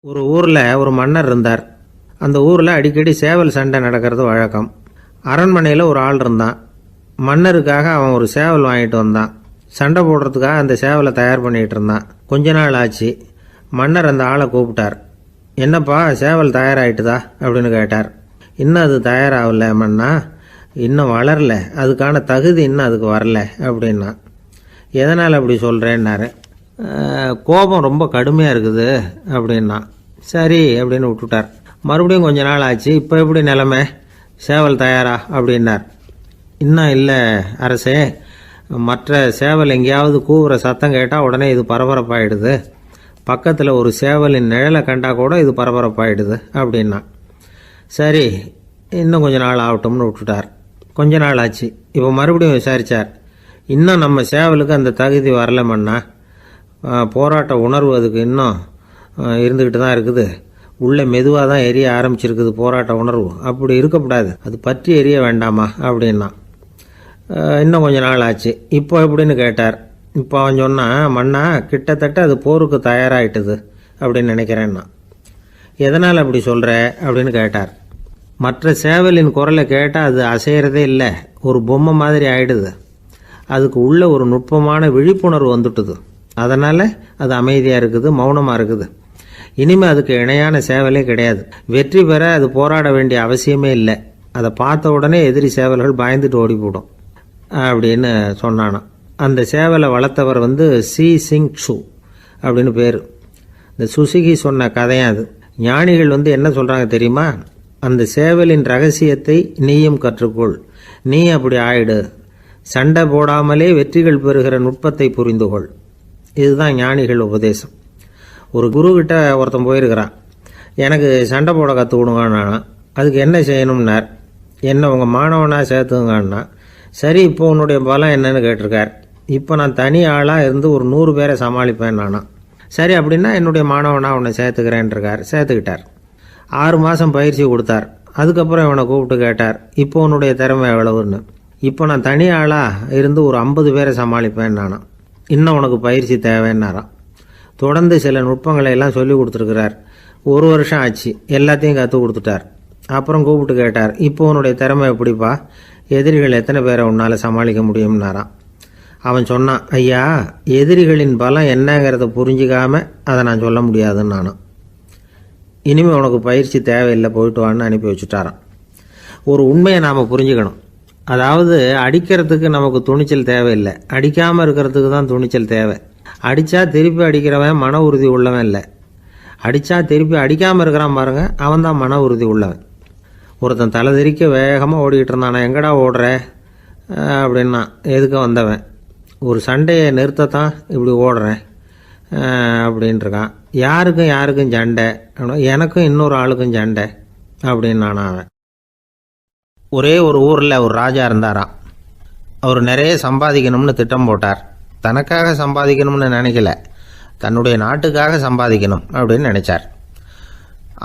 ஒரு ஊரில் ஒரு மன்னர் இருந்தார். அந்த ஊரில் அடிக்கடி சேவல் சண்டை நடக்கிறது வழக்கம். அரண்மனையில் ஒரு ஆள் இருந்தான். மன்னருக்காக அவன் ஒரு சேவல் வாங்கிட்டு வந்தான். சண்டை போடுறதுக்காக அந்த சேவலை தயார் பண்ணிகிட்டு இருந்தான். கொஞ்ச நாள் ஆச்சு. மன்னர் அந்த ஆளை கூப்பிட்டார். என்னப்பா, சேவல் தயாராகிட்டுதா அப்படின்னு கேட்டார். இன்னும் அது தயாராகல மன்னா, இன்னும் வளரல, அதுக்கான தகுதி இன்னும் அதுக்கு வரல அப்படின்னா. எதனால் அப்படி சொல்கிறேன்னாரு. கோபம் ரொம்ப கடுமையாக இருக்குது அப்படின்னா. சரி அப்படின்னு விட்டுட்டார். மறுபடியும் கொஞ்ச நாள் ஆச்சு. இப்போ எப்படி நிலைமை, சேவல் தயாரா அப்படின்னார். இன்னும் இல்லை அரசே, மற்ற சேவல் எங்கேயாவது கூவுற சத்தம் கேட்டால் உடனே இது பரபரப்பாயிடுது. பக்கத்தில் ஒரு சேவலின் நிழலை கண்டா கூட இது பரபரப்பாயிடுது அப்படின்னா. சரி, இன்னும் கொஞ்ச நாள் ஆகட்டும்னு விட்டுட்டார். கொஞ்ச நாள் ஆச்சு. இப்போ மறுபடியும் விசாரித்தார். இன்னும் நம்ம சேவலுக்கு அந்த தகுதி வரலமன்னா, போராட்ட உணர்வு அதுக்கு இன்னும் இருந்துக்கிட்டு தான் இருக்குது. உள்ளே மெதுவாக தான் எரிய ஆரம்பிச்சிருக்குது போராட்ட உணர்வு. அப்படி இருக்கக்கூடாது, அது பற்றி எரிய வேண்டாமா அப்படின்னா. இன்னும் கொஞ்ச நாள் ஆச்சு. இப்போ எப்படின்னு கேட்டார். இப்போ அவன் சொன்னான், மன்னா கிட்டத்தட்ட அது போருக்கு தயாராகிட்டுது அப்படின்னு நினைக்கிறேன்னா. எதனால் அப்படி சொல்கிற அப்படின்னு கேட்டார். மற்ற சேவலின் குரலை கேட்டால் அது அசைகிறதே இல்லை, ஒரு பொம்மை மாதிரி ஆயிடுது. அதுக்கு உள்ள ஒரு நுட்பமான விழிப்புணர்வு வந்துட்டுது. அதனால் அது அமைதியாக இருக்குது, மௌனமாக இருக்குது. இனிமேல் அதுக்கு இணையான சேவலே கிடையாது. வெற்றி பெற அது போராட வேண்டிய அவசியமே இல்லை. அதை பார்த்த உடனே எதிரி சேவல்கள் பயந்துட்டு ஓடி போடும் அப்படின்னு சொன்னானான். அந்த சேவலை வளர்த்தவர் சி சிங் சு அப்படின்னு பேர். இந்த சுசுகி சொன்ன கதையும் அது. ஞானிகள் என்ன சொல்கிறாங்க தெரியுமா? அந்த சேவலின் ரகசியத்தை நீயும் கற்றுக்கொள், நீ அப்படி ஆயிடு, சண்டை போடாமலே வெற்றிகள் பெறுகிற நுட்பத்தை புரிந்துகொள். இதுதான் ஞானிகள் உபதேசம். ஒரு குருக்கிட்ட ஒருத்தன் போயிருக்கிறான். எனக்கு சண்டை போட கற்றுக் கொடுங்கண்ணா. அதுக்கு என்ன செய்யணும்னார். என்ன உங்கள் மாணவனாக சேர்த்துங்கண்ணா. சரி, இப்போ உன்னுடைய பலம் என்னன்னு கேட்டிருக்கார். இப்போ நான் தனி ஆளாக இருந்து ஒரு 100 பேரை சமாளிப்பேன் நானா. சரி, அப்படின்னா என்னுடைய மாணவனாக உன்னை சேர்த்துக்கிறேன்ருக்கார். சேர்த்துக்கிட்டார். 6 மாதம் பயிற்சி கொடுத்தார். அதுக்கப்புறம் இவனை கூப்பிட்டு கேட்டார், இப்போ உன்னுடைய திறமை எவ்வளவுன்னு. இப்போ நான் தனி ஆளாக இருந்து ஒரு 50 பேரை சமாளிப்பேன் நானா. இன்னும் உனக்கு பயிற்சி தேவைன்னாராம். தொடர்ந்து சில நுட்பங்களை எல்லாம் சொல்லி கொடுத்துருக்கிறார். 1 வருஷம் ஆச்சு. எல்லாத்தையும் கற்றுக் கொடுத்துட்டார். அப்புறம் கூப்பிட்டு கேட்டார், இப்போ உன்னுடைய திறமை எப்படிப்பா, எதிரிகள் எத்தனை பேரை உன்னால் சமாளிக்க முடியும்னாராம். அவன் சொன்னான், ஐயா, எதிரிகளின் பலம் என்னங்கிறத புரிஞ்சிக்காம அதை நான் சொல்ல முடியாதுன்னு நானும். இனிமேல் உனக்கு பயிற்சி தேவையில்லை, போயிட்டு வான்னு அனுப்பி வச்சுட்டாரான். ஒரு உண்மையை நாம் புரிஞ்சுக்கணும். அதாவது அடிக்கிறதுக்கு நமக்கு துணிச்சல் தேவையில்லை, அடிக்காமல் இருக்கிறதுக்கு தான் துணிச்சல் தேவை. அடித்தா திருப்பி அடிக்கிறவன் மன உறுதி உள்ளவன் இல்லை, அடித்தா திருப்பி அடிக்காமல் இருக்கிறான் பாருங்க, அவன் தான் மன உறுதி உள்ளவன். ஒருத்தன் தலை தெறிக்க வேகமாக ஓடிக்கிட்டு இருந்தான். எங்கடா ஓடுற அப்படின்னா, எதுக்க வந்தவன். ஒரு சண்டையை நிறுத்தத்தான் இப்படி ஓடுறேன் அப்படின்ட்டுருக்கான். யாருக்கும் சண்டை, எனக்கும் இன்னொரு ஆளுக்கும் சண்டை அப்படின்னு அவன். ஒரே ஒரு ஊரில் ஒரு ராஜா இருந்தாராம். அவர் நிறைய சம்பாதிக்கணும்னு திட்டம் போட்டார். தனக்காக சம்பாதிக்கணும்னு நினைக்கல, தன்னுடைய நாட்டுக்காக சம்பாதிக்கணும் அப்படின்னு நினைச்சார்.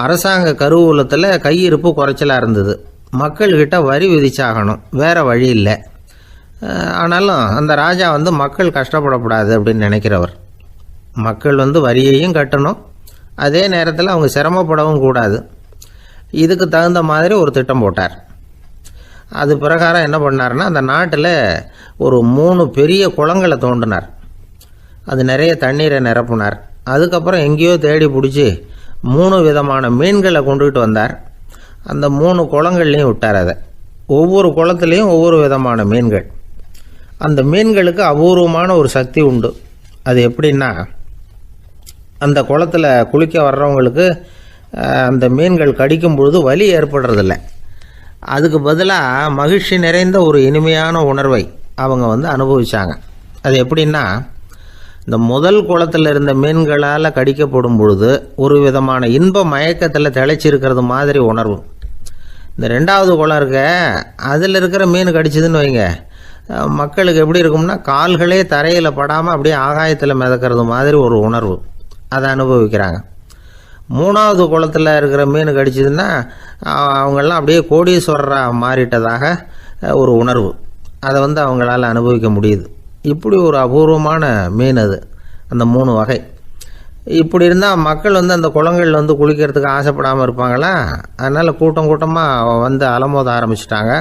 அரசாங்க கருவூலத்தில் கையிருப்பு குறைச்சலாக இருந்தது. மக்கள்கிட்ட வரி விதிச்சாகணும், வேறு வழி இல்லை. ஆனாலும் அந்த ராஜா மக்கள் கஷ்டப்படக்கூடாது அப்படின்னு நினைக்கிறவர். மக்கள் வரியையும் கட்டணும், அதே நேரத்தில் அவங்க சிரமப்படவும் கூடாது. இதுக்கு தகுந்த மாதிரி ஒரு திட்டம் போட்டார். அது பிரகாரம் என்ன பண்ணார்னா, அந்த நாட்டில் ஒரு 3 பெரிய குளங்களை தோண்டினார். அது நிறைய தண்ணீரை நிரப்புனார். அதுக்கப்புறம் எங்கேயோ தேடி பிடிச்சி 3 விதமான மீன்களை கொண்டுகிட்டு வந்தார். அந்த 3 குளங்கள்லையும் விட்டார். அதை ஒவ்வொரு குளத்துலேயும் ஒவ்வொரு விதமான மீன்கள். அந்த மீன்களுக்கு அபூர்வமான ஒரு சக்தி உண்டு. அது எப்படின்னா, அந்த குளத்தில் குளிக்க வர்றவங்களுக்கு அந்த மீன்கள் கடிக்கும் பொழுது வலி ஏற்படுறதில்லை. அதுக்கு பதிலாக மகிழ்ச்சி நிறைந்த ஒரு இனிமையான உணர்வை அவங்க அனுபவிச்சாங்க. அது எப்படின்னா, இந்த முதல் குளத்தில் இருந்த மீன்களால் கடிக்கப்படும் பொழுது ஒரு விதமான இன்ப மயக்கத்தில் திளைச்சிருக்கிறது மாதிரி உணர்வு. இந்த 2வது குளம் இருக்க, அதில் இருக்கிற மீன் கடிச்சதுன்னு வைங்க, மக்களுக்கு எப்படி இருக்கும்னா, கால்களே தரையில் படாமல் அப்படியே ஆகாயத்தில் மிதக்கிறது மாதிரி ஒரு உணர்வு. அதை அனுபவிக்கிறாங்க. 3வது குளத்தில் இருக்கிற மீன் கடிச்சதுன்னா அவங்கெல்லாம் அப்படியே கோடீஸ்வரராக மாறிட்டதாக ஒரு உணர்வு. அதை அவங்களால அனுபவிக்க முடியுது. இப்படி ஒரு அபூர்வமான மீன் அது, அந்த 3 வகை. இப்படி இருந்தால் மக்கள் அந்த குளங்களில் குளிக்கிறதுக்கு ஆசைப்படாமல் இருப்பாங்களா? அதனால் கூட்டம் கூட்டமாக அலமோத ஆரம்பிச்சிட்டாங்க.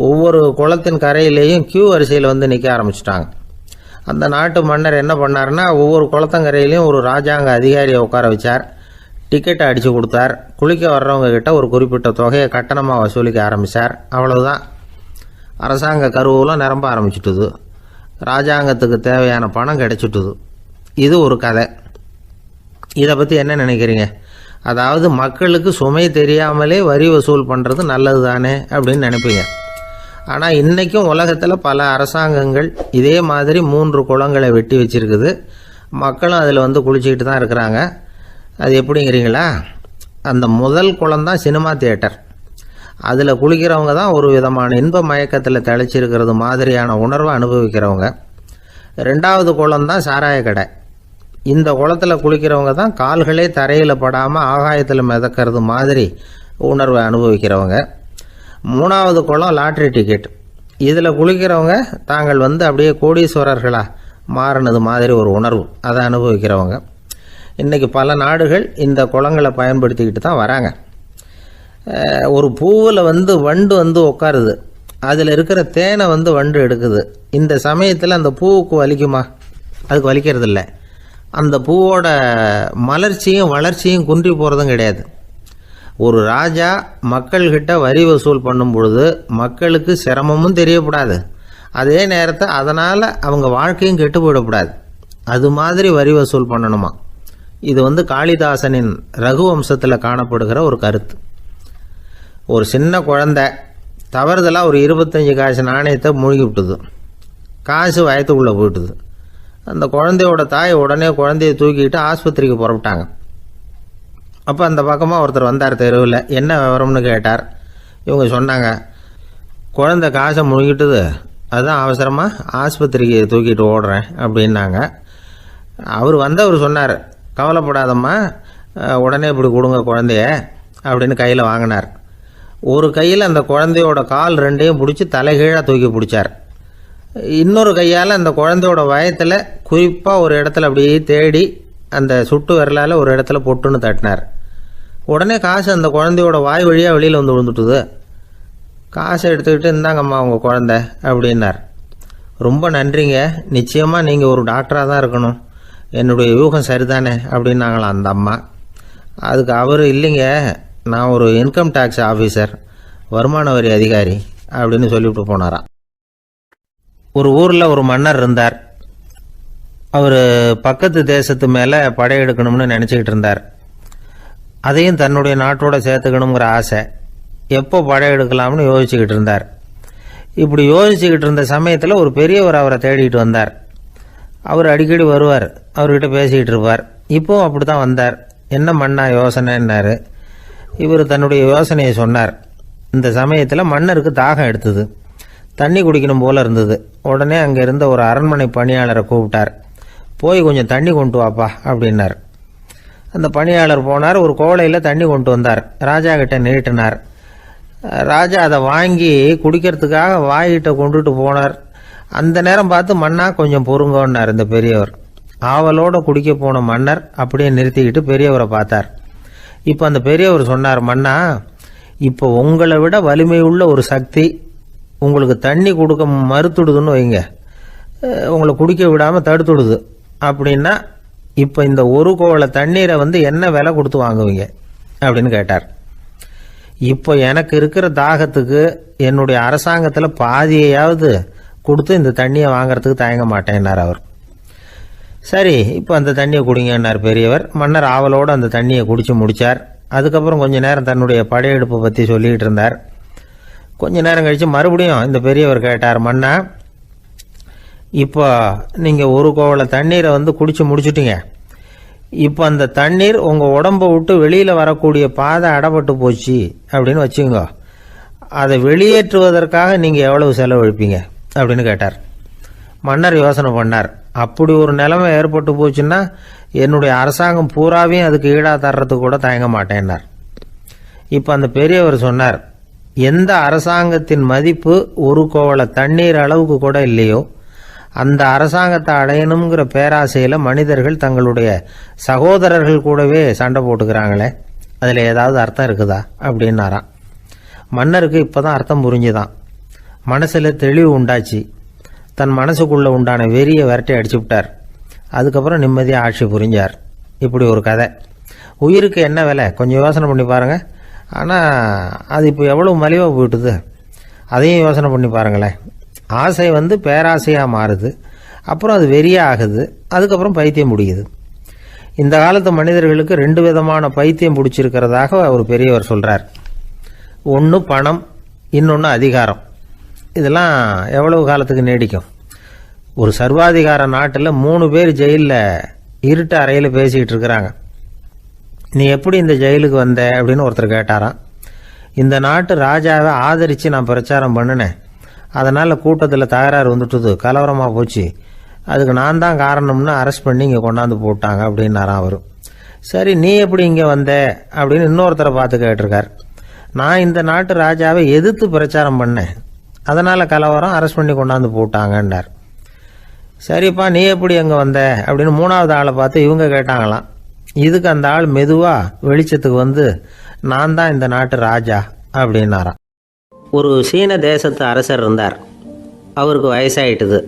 ஒவ்வொரு குளத்தின் கரையிலேயும் கியூ வரிசையில் நிற்க ஆரம்பிச்சிட்டாங்க. அந்த நாட்டு மன்னர் என்ன பண்ணாருன்னா, ஒவ்வொரு குளத்தங்கரையிலையும் ஒரு ராஜாங்க அதிகாரியை உட்கார வச்சார். டிக்கெட்டை அடித்து கொடுத்தார். குளிக்க வர்றவங்க கிட்ட ஒரு குறிப்பிட்ட தொகையை கட்டணமாக வசூலிக்க ஆரம்பித்தார். அவ்வளவுதான். அரசாங்க கருவூலம் நிரம்ப ஆரம்பிச்சுட்டுது. ராஜாங்கத்துக்கு தேவையான பணம் கிடைச்சிட்டுது. இது ஒரு கதை. இதை பற்றி என்ன நினைக்கிறீங்க? அதாவது மக்களுக்கு சுமை தெரியாமலே வரி வசூல் பண்ணுறது நல்லது தானே அப்படின்னு நினைப்பீங்க. ஆனால் இன்றைக்கும் உலகத்தில் பல அரசாங்கங்கள் இதே மாதிரி 3 குளங்களை வெட்டி வச்சுருக்குது. மக்களும் அதில் குளிச்சுக்கிட்டு தான் இருக்கிறாங்க. அது எப்படிங்கிறீங்களா? அந்த முதல் குளம் தான் சினிமா தியேட்டர். அதில் குளிக்கிறவங்க தான் ஒரு விதமான இன்ப மயக்கத்தில் தெளிச்சிருக்கிறது மாதிரியான உணர்வை அனுபவிக்கிறவங்க. 2வது குளம் தான் சாராய கடை. இந்த குளத்தில் குளிக்கிறவங்க தான் கால்களே தரையில் படாமல் ஆகாயத்தில் மிதக்கிறது மாதிரி உணர்வை அனுபவிக்கிறவங்க. 3வது குளம் லாட்ரி டிக்கெட். இதில் குளிக்கிறவங்க தாங்கள் அப்படியே கோடீஸ்வரர்களாக மாறினது மாதிரி ஒரு உணர்வு, அதை அனுபவிக்கிறவங்க. இன்றைக்கி பல நாடுகள் இந்த குளங்களை பயன்படுத்திக்கிட்டு தான் வராங்க. ஒரு பூவில் வண்டு உட்காருது. அதில் இருக்கிற தேனை வண்டு எடுக்குது. இந்த சமயத்தில் அந்த பூவுக்கு வலிக்குமா? அதுக்கு வலிக்கிறது இல்லை. அந்த பூவோட மலர்ச்சியும் வளர்ச்சியும் குன்றி போகிறதும் கிடையாது. ஒரு ராஜா மக்கள்கிட்ட வரி வசூல் பண்ணும் பொழுது மக்களுக்கு சிரமமும் தெரியக்கூடாது, அதே நேரத்தை அதனால் அவங்க வாழ்க்கையும் கெட்டு போயிடக்கூடாது. அது மாதிரி வரி வசூல் பண்ணணுமா? இது காளிதாசனின் ரகுவம்சத்தில் காணப்படுகிற ஒரு கருத்து. ஒரு சின்ன குழந்தை தவறுதலாக ஒரு 25 காசு நாணயத்தை மூழ்கி விட்டுது. காசு வயத்துக்குள்ளே போயிட்டுது. அந்த குழந்தையோட தாய் உடனே குழந்தையை தூக்கிட்டு ஆஸ்பத்திரிக்கு புறப்பட்டாங்க. அப்போ அந்த பக்கமாக ஒருத்தர் வந்தார் தெருவில். என்ன விவரம்னு கேட்டார். இவங்க சொன்னாங்க, குழந்தை காசை முழுகிட்டுது, அதுதான் அவசரமாக ஆஸ்பத்திரிக்கு தூக்கிட்டு ஓடுறேன் அப்படின்னாங்க. அவர் சொன்னார், கவலைப்படாதம்மா, உடனே இப்படி கொடுங்க குழந்தைய அப்படின்னு கையில் வாங்கினார். ஒரு கையில் அந்த குழந்தையோட கால் 2ஐயும் பிடிச்சி தலைகீழாக தூக்கி பிடிச்சார். இன்னொரு கையால் அந்த குழந்தையோட வயத்தில் குறிப்பாக ஒரு இடத்துல அப்படியே தேடி அந்த சுட்டு விரலால் ஒரு இடத்துல பொட்டுன்னு தட்டினார். உடனே காசு அந்த குழந்தையோட வாய் வழியாக வெளியில் விழுந்துட்டுது. காசை எடுத்துக்கிட்டு, இந்தாங்கம்மா உங்கள் குழந்தை அப்படின்னார். ரொம்ப நன்றிங்க, நிச்சயமாக நீங்கள் ஒரு டாக்டராக தான் இருக்கணும், என்னுடைய யூகம் சரிதானே அப்படின்னாங்களாம் அந்த அம்மா. அதுக்கு அவர், இல்லைங்க, நான் ஒரு இன்கம் டேக்ஸ் ஆஃபீஸர், வருமான வரி அதிகாரி அப்படின்னு சொல்லிவிட்டு போனாராம். ஒரு ஊரில் ஒரு மன்னர் இருந்தார். அவர் பக்கத்து தேசத்து மேலே படையெடுக்கணும்னு நினச்சிக்கிட்டு இருந்தார். அதையும் தன்னுடைய நாட்டோட சேர்த்துக்கணுங்கிற ஆசை. எப்போ படையெடுக்கலாம்னு யோசிச்சுக்கிட்டு இருந்தார். இப்படி யோசிச்சுக்கிட்டு இருந்த சமயத்தில் ஒரு பெரியவர் அவரை தேடிட்டு வந்தார். அவர் அடிக்கடி வருவார், அவர்கிட்ட பேசிக்கிட்டு இருப்பார். இப்போவும் அப்படி தான் வந்தார். என்ன மன்னா யோசனைன்னாரு. இவர் தன்னுடைய யோசனையை சொன்னார். இந்த சமயத்தில் மன்னருக்கு தாகம் எடுத்தது. தண்ணி குடிக்கணும் போல இருந்தது. உடனே அங்கே இருந்த ஒரு அரண்மனை பணியாளரை கூப்பிட்டார். போய் கொஞ்சம் தண்ணி கொண்டு வாப்பா அப்படின்னார். அந்த பணியாளர் போனார். ஒரு கோலையில் தண்ணி கொண்டு வந்தார். ராஜா கிட்ட நீட்டினார். ராஜா அதை வாங்கி குடிக்கிறதுக்காக வாய்கிட்ட கொண்டுட்டு போனார். அந்த நேரம் பார்த்து, மன்னா கொஞ்சம் பொறுங்கன்னார் இந்த பெரியவர். ஆவலோட குடிக்க போன மன்னர் அப்படியே நிறுத்திக்கிட்டு பெரியவரை பார்த்தார். இப்போ அந்த பெரியவர் சொன்னார், மன்னா, இப்போ உங்களை விட வலிமை உள்ள ஒரு சக்தி உங்களுக்கு தண்ணி கொடுக்க மறுத்துடுதுன்னு வைங்க, உங்களை குடிக்க விடாமல் தடுத்துடுது அப்படின்னா, இப்போ இந்த ஒரு கோவள தண்ணீரை என்ன விலை கொடுத்து வாங்குவீங்க அப்படின்னு கேட்டார். இப்போ எனக்கு இருக்கிற தாகத்துக்கு என்னுடைய அரசாங்கத்தில் பாதியையாவது கொடுத்து இந்த தண்ணியை வாங்கிறதுக்கு தயங்க மாட்டேன்னார் அவர். சரி, இப்போ அந்த தண்ணியை குடிங்கன்னார் பெரியவர். மன்னர் ஆவலோடு அந்த தண்ணியை குடித்து முடித்தார். அதுக்கப்புறம் கொஞ்ச நேரம் தன்னுடைய படையெடுப்பை பற்றி சொல்லிகிட்டு இருந்தார். கொஞ்ச நேரம் கழித்து மறுபடியும் இந்த பெரியவர் கேட்டார், மன்னா, இப்போ நீங்கள் ஒரு கோவள தண்ணீரை குடித்து முடிச்சுட்டீங்க. இப்போ அந்த தண்ணீர் உங்கள் உடம்பை விட்டு வெளியில் வரக்கூடிய பாதை அடப்பட்டு போச்சு அப்படின்னு வச்சுங்க, அதை வெளியேற்றுவதற்காக நீங்கள் எவ்வளவு செலவழிப்பீங்க அப்படின்னு கேட்டார். மன்னர் யோசனை பண்ணார். அப்படி ஒரு நிலைமை ஏற்பட்டு போச்சுன்னா என்னுடைய அரசாங்கம் பூராவையும் அதுக்கு ஈடாக தர்றதுக்கு கூட தயங்க மாட்டேன்னார். இப்போ அந்த பெரியவர் சொன்னார், எந்த அரசாங்கத்தின் மதிப்பு ஒரு கோவள தண்ணீர் அளவுக்கு கூட இல்லையோ அந்த அரசாங்கத்தை அடையணுங்கிற பேராசையில் மனிதர்கள் தங்களுடைய சகோதரர்கள் கூடவே சண்டை போட்டுக்கிறாங்களே, அதில் ஏதாவது அர்த்தம் இருக்குதா அப்படின்னாராம். மன்னருக்கு இப்போ தான் அர்த்தம் புரிஞ்சுதான். மனசில் தெளிவு உண்டாச்சு. தன் மனசுக்குள்ளே உண்டான வெறியை விரட்டி அடிச்சு விட்டார். அதுக்கப்புறம் நிம்மதியாக ஆட்சி புரிஞ்சார். இப்படி ஒரு கதை. உயிருக்கு என்ன விலை கொஞ்சம் யோசனை பண்ணி பாருங்கள். ஆனால் அது இப்போ எவ்வளோ மலிவாக போயிட்டுது, அதையும் யோசனை பண்ணி பாருங்களேன். ஆசை பேராசையாக மாறுது, அப்புறம் அது வெறியாக ஆகுது, அதுக்கப்புறம் பைத்தியம் பிடிக்குது. இந்த காலத்து மனிதர்களுக்கு 2 விதமான பைத்தியம் பிடிச்சிருக்கிறதாக ஒரு பெரியவர் சொல்கிறார். ஒன்று பணம், இன்னொன்று அதிகாரம். இதெல்லாம் எவ்வளவு காலத்துக்கு நீடிக்கும்? ஒரு சர்வாதிகார நாட்டில் 3 பேர் ஜெயிலில் இருட்டு அறையில் பேசிக்கிட்டு இருக்கிறாங்க. நீ எப்படி இந்த ஜெயிலுக்கு வந்த அப்படின்னு ஒருத்தர் கேட்டாராம். இந்த நாட்டு ராஜாவை ஆதரித்து நான் பிரச்சாரம் பண்ணினேன், அதனால் கூட்டத்தில் தகராறு வந்துட்டுது, கலவரமாக போச்சு, அதுக்கு நான் தான் காரணம்னு அரெஸ்ட் பண்ணி இங்கே கொண்டாந்து போட்டாங்க அப்படின்னாராம் அவர். சரி, நீ எப்படி இங்கே வந்த அப்படின்னு இன்னொருத்தரை பார்த்து கேட்டிருக்கார். நான் இந்த நாட்டு ராஜாவை எதிர்த்து பிரச்சாரம் பண்ணேன், அதனால் கலவரம், அரெஸ்ட் பண்ணி கொண்டாந்து போட்டாங்கன்னார். சரிப்பா, நீ எப்படி அங்கே வந்த அப்படின்னு 3வது ஆளை பார்த்து இவங்க கேட்டாங்களாம். இதுக்கு அந்த ஆள் மெதுவாக வெளிச்சத்துக்கு நான் தான் இந்த நாட்டு ராஜா அப்படின்னாராம். ஒரு சீன தேசத்து அரசர் இருந்தார். அவருக்கு வயசாயிட்டுது.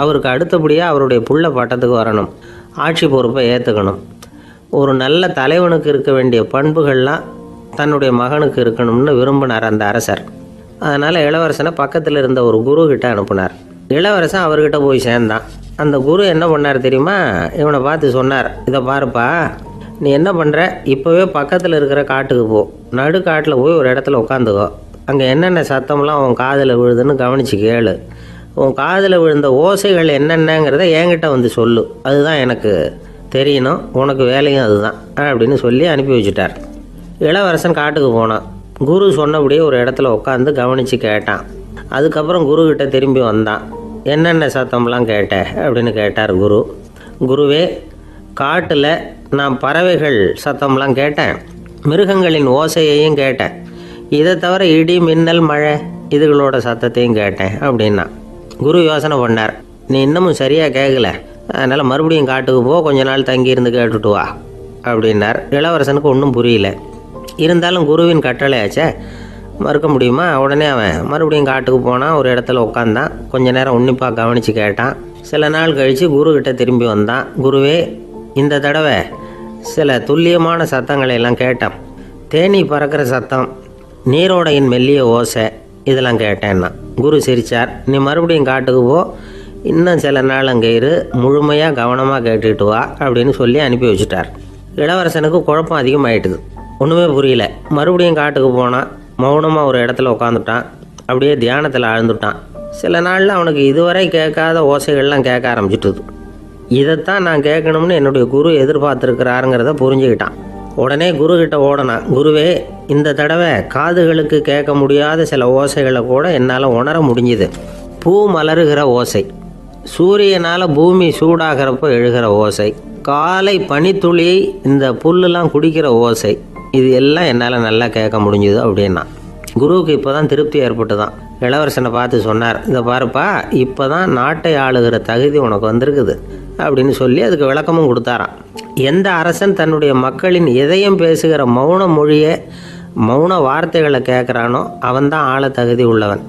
அவருக்கு அடுத்தபடியாக அவருடைய புள்ள பட்டத்துக்கு வரணும், ஆட்சி பொறுப்பை ஏற்றுக்கணும். ஒரு நல்ல தலைவனுக்கு இருக்க வேண்டிய பண்புகள்லாம் தன்னுடைய மகனுக்கு இருக்கணும்னு விரும்பினார் அந்த அரசர். அதனால் இளவரசனை பக்கத்தில் இருந்த ஒரு குரு கிட்ட அனுப்புனார். இளவரசன் அவர்கிட்ட போய் சேர்ந்தான். அந்த குரு என்ன பண்ணார் தெரியுமா? இவனை பார்த்து சொன்னார், இதை பாருப்பா, நீ என்ன பண்ணுற, இப்போவே பக்கத்தில் இருக்கிற காட்டுக்கு போ, நடு காட்டில் போய் ஒரு இடத்துல உட்காந்துக்கோ, அங்கே என்னென்ன சத்தம்லாம் உன் காதில் விழுதுன்னு கவனித்து கேளு, உன் காதில் விழுந்த ஓசைகள் என்னென்னங்கிறத என்கிட்ட சொல்லு, அதுதான் எனக்கு தெரியணும், உனக்கு வேலையும் அதுதான் அப்படின்னு சொல்லி அனுப்பி வச்சுட்டார். இளவரசன் காட்டுக்கு போனான். குரு சொன்னபடியே ஒரு இடத்துல உட்காந்து கவனித்து கேட்டான். அதுக்கப்புறம் குருக்கிட்ட திரும்பி வந்தான். என்னென்ன சத்தம்லாம் கேட்ட அப்படின்னு கேட்டார் குரு. குருவே, காட்டில் நான் பறவைகள் சத்தம்லாம் கேட்டேன், மிருகங்களின் ஓசையையும் கேட்டேன், இதை தவிர இடி, மின்னல், மழை இதுகளோட சத்தத்தையும் கேட்டேன் அப்படின்னா. குரு யோசனை பண்ணார், நீ இன்னமும் சரியாக கேட்கல, அதனால் மறுபடியும் காட்டுக்கு போ, கொஞ்ச நாள் தங்கியிருந்து கேட்டுட்டு வா அப்படின்னார். இளவரசனுக்கு ஒன்றும் புரியல. இருந்தாலும் குருவின் கட்டளையாச்சே, மறுக்க முடியுமா? உடனே அவன் மறுபடியும் காட்டுக்கு போனான். ஒரு இடத்துல உட்காந்தான். கொஞ்ச நேரம் உன்னிப்பாக கவனித்து கேட்டான். சில நாள் கழித்து குருக்கிட்ட திரும்பி வந்தான். குருவே, இந்த தடவை சில துல்லியமான சத்தங்களை எல்லாம் கேட்டேன். தேனி பறக்கிற சத்தம், நீரோடையின் மெல்லிய ஓசை, இதெல்லாம் கேட்டேன்னா. குரு சிரித்தார். நீ மறுபடியும் காட்டுக்கு போ, இன்னும் சில நாள் அங்கே இரு, முழுமையாக கவனமாக கேட்டுக்கிட்டு வா அப்படின்னு சொல்லி அனுப்பி வச்சுட்டார். இளவரசனுக்கு குழப்பம் அதிகமாகிட்டுது. ஒன்றுமே புரியல. மறுபடியும் காட்டுக்கு போனான். மௌனமாக ஒரு இடத்துல உட்காந்துட்டான். அப்படியே தியானத்தில் ஆழ்ந்துட்டான். சில நாளில் அவனுக்கு இதுவரை கேட்காத ஓசைகள்லாம் கேட்க ஆரம்பிச்சிட்டுது. இதைத்தான் நான் கேட்கணும்னு என்னுடைய குரு எதிர்பார்த்துருக்கிறாருங்கிறத புரிஞ்சுக்கிட்டான். உடனே குருக்கிட்ட ஓடனான். குருவே, இந்த தடவை காதுகளுக்கு கேட்க முடியாத சில ஓசைகளை கூட என்னால் உணர முடிஞ்சுது. பூ மலருகிற ஓசை, சூரியனால் பூமி சூடாகிறப்போ எழுகிற ஓசை, காலை பனித்துளி இந்த புல்லுலாம் குடிக்கிற ஓசை, இது எல்லாம் என்னால் நல்லா கேட்க முடிஞ்சுது அப்படின்னா. குருவுக்கு இப்போ தான் திருப்தி ஏற்பட்டு தான். இளவரசனை பார்த்து சொன்னார், இதை பாருப்பா, இப்போ தான் நாட்டை ஆளுகிற தகுதி உனக்கு வந்திருக்குது அப்படின்னு சொல்லி அதுக்கு விளக்கமும் கொடுத்தாராம். எந்த அரசன் தன்னுடைய மக்களின் இதயம் பேசுகிற மௌன மொழியை, மௌன வார்த்தைகளை கேட்குறானோ அவன்தான் ஆள தகுதி உள்ளவன்.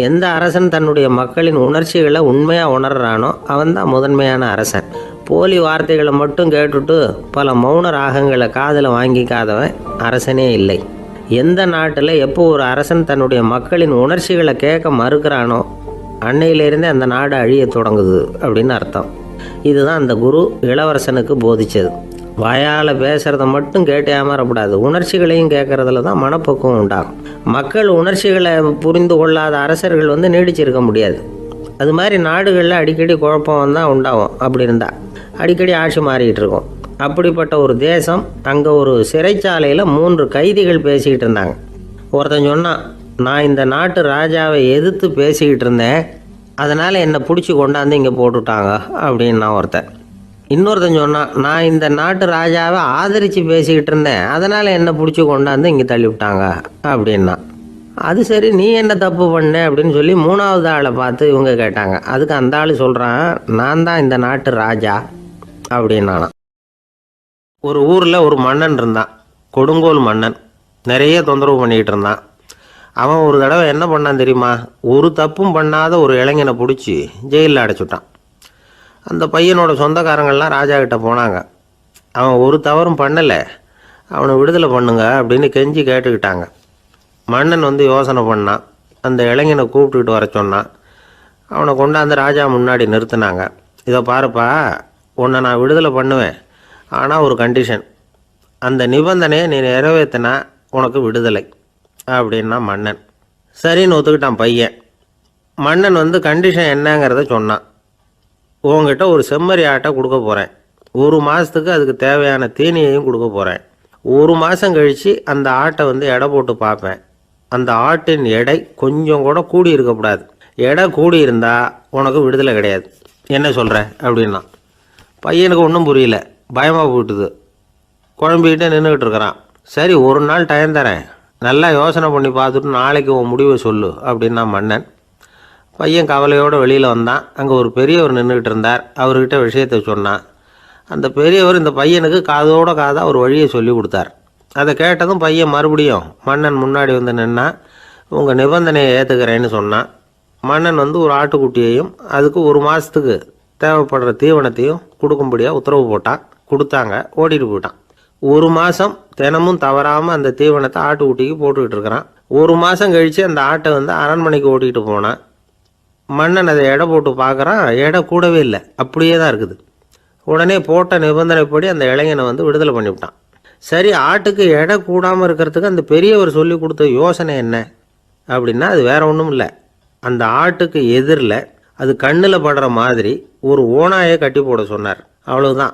எந்த அரசன் தன்னுடைய மக்களின் உணர்ச்சிகளை உண்மையாக உணர்றானோ அவன்தான் முதன்மையான அரசன். போலி வார்த்தைகளை மட்டும் கேட்டுட்டு பல மௌன ராகங்களை காதில் வாங்கிக்காதவன் அரசனே இல்லை. எந்த நாட்டில் எப்போ ஒரு அரசன் தன்னுடைய மக்களின் உணர்ச்சிகளை கேட்க மறுக்கிறானோ அன்னையிலேருந்தே அந்த நாடு அழிய தொடங்குது அப்படின்னு அர்த்தம். இதுதான் அந்த குரு இளவரசனுக்கு போதிச்சது. வாயால் பேசுகிறத மட்டும் கேட்டு ஏமாறக்கூடாது, உணர்ச்சிகளையும் கேட்குறதுல தான் மனப்பக்குவம் உண்டாகும். மக்கள் உணர்ச்சிகளை புரிந்து கொள்ளாத அரசர்கள் நீடிச்சிருக்க முடியாது. அது மாதிரி நாடுகளில் அடிக்கடி குழப்பம் தான் உண்டாகும். அப்படி இருந்தால் அடிக்கடி ஆட்சி மாறிக்கிட்டு இருக்கும். அப்படிப்பட்ட ஒரு தேசம், அங்கே ஒரு சிறைச்சாலையில் 3 கைதிகள் பேசிக்கிட்டு இருந்தாங்க. ஒருத்தன் சொன்னான், நான் இந்த நாட்டு ராஜாவை எதிர்த்து பேசிக்கிட்டு இருந்தேன், அதனால் என்னை பிடிச்சி கொண்டாந்து இங்கே போட்டுட்டாங்க அப்படின்னா ஒருத்தன். இன்னொருத்தன் சொன்னான், நான் இந்த நாட்டு ராஜாவை ஆதரித்து பேசிக்கிட்டு இருந்தேன், அதனால் என்னை பிடிச்சி கொண்டாந்து இங்கே தள்ளி விட்டாங்க அப்படின்னா. அது சரி, நீ என்ன தப்பு பண்ண அப்படின்னு சொல்லி மூணாவது ஆளை பார்த்து இவங்க கேட்டாங்க. அதுக்கு அந்த ஆள் சொல்கிறான், நான் தான் இந்த நாட்டு ராஜா அப்படின்னானா. ஒரு ஊரில் ஒரு மன்னன் இருந்தான், கொடுங்கோல் மன்னன். நிறைய தொந்தரவு பண்ணிக்கிட்டு இருந்தான். அவன் ஒரு தடவை என்ன பண்ணான் தெரியுமா? ஒரு தப்பும் பண்ணாத ஒரு இளைஞனை பிடிச்சி ஜெயிலில் அடைச்சுட்டான். அந்த பையனோட சொந்தக்காரங்கள்லாம் ராஜா கிட்ட போனாங்க. அவன் ஒரு தவறும் பண்ணலை, அவனை விடுதலை பண்ணுங்க அப்படின்னு கெஞ்சி கேட்டுக்கிட்டாங்க. மன்னன் வந்து யோசனை பண்ணான். அந்த இளைஞனை கூப்பிட்டுக்கிட்டு வர சொன்னான். அவனை கொண்டாந்து ராஜா முன்னாடி நிறுத்தினாங்க. இதை பாருப்பா, உன்னை நான் விடுதலை பண்ணுவேன், ஆனால் ஒரு கண்டிஷன். அந்த நிபந்தனையை நீ நிறைவேற்றினா உனக்கு விடுதலை அப்படின்னா மன்னன். சரின்னு ஒத்துக்கிட்டான் பையன். மன்னன் வந்து கண்டிஷன் என்னங்கிறத சொன்னான். உங்ககிட்ட ஒரு செம்மறி ஆட்டை கொடுக்க போகிறேன், 1 மாதத்துக்கு அதுக்கு தேவையான தீனியையும் கொடுக்க போகிறேன். 1 மாதம் கழித்து அந்த ஆட்டை வந்து எடை போட்டு பார்ப்பேன். அந்த ஆட்டின் எடை கொஞ்சம் கூட கூடி இருக்கக்கூடாது. எடை கூடி இருந்தால் உனக்கு விடுதலை கிடையாது. என்ன சொல்கிற அப்படின்னா. பையனுக்கு ஒன்றும் புரியல, பயமாக போயிட்டுது. குழம்பிக்கிட்டே நின்றுக்கிட்டு இருக்கிறான். சரி, ஒரு நாள் டைம் தரேன், நல்லா யோசனை பண்ணி பார்த்துட்டு நாளைக்கு உன் முடிவை சொல்லு அப்படின்னா மன்னன். பையன் கவலையோடு வெளியில் வந்தான். அங்கே ஒரு பெரியவர் நின்றுக்கிட்டு இருந்தார். அவர்கிட்ட விஷயத்தை சொன்னான். அந்த பெரியவர் இந்த பையனுக்கு காதோட காதாக ஒரு வழியை சொல்லி கொடுத்தார். அதை கேட்டதும் பையன் மறுபடியும் மன்னன் முன்னாடி வந்து நின்னா, உங்கள் நிபந்தனையை ஏற்றுக்கிறேன்னு சொன்னான். மன்னன் வந்து ஒரு ஆட்டுக்குட்டியையும் அதுக்கு 1 மாதத்துக்கு தேவைப்படுற தீவனத்தையும் கொடுக்கும்படியாக உத்தரவு போட்டான். கொடுத்தாங்க, ஓடிட்டு போயிட்டான். 1 மாதம் தினமும் தவறாமல் அந்த தீவனத்தை ஆட்டுக்குட்டிக்கு போட்டுக்கிட்டு இருக்கிறான். 1 மாதம் கழித்து அந்த ஆட்டை வந்து அரண்மனைக்கு ஓட்டிகிட்டு போனான். மன்னன் அதை எடை போட்டு பார்க்குறான், எடை கூடவே இல்லை, அப்படியே தான் இருக்குது. உடனே போட்ட நிபந்தனைப்படி அந்த இளைஞனை வந்து விடுதலை பண்ணிவிட்டான். சரி, ஆட்டுக்கு எடை கூடாமல் இருக்கிறதுக்கு அந்த பெரியவர் சொல்லி கொடுத்த யோசனை என்ன அப்படின்னா, அது வேற ஒன்றும் இல்லை. அந்த ஆட்டுக்கு எதிரில் அது கண்ணில் படுற மாதிரி ஒரு ஓநாயை கட்டி போட சொன்னார். அவ்வளவுதான்.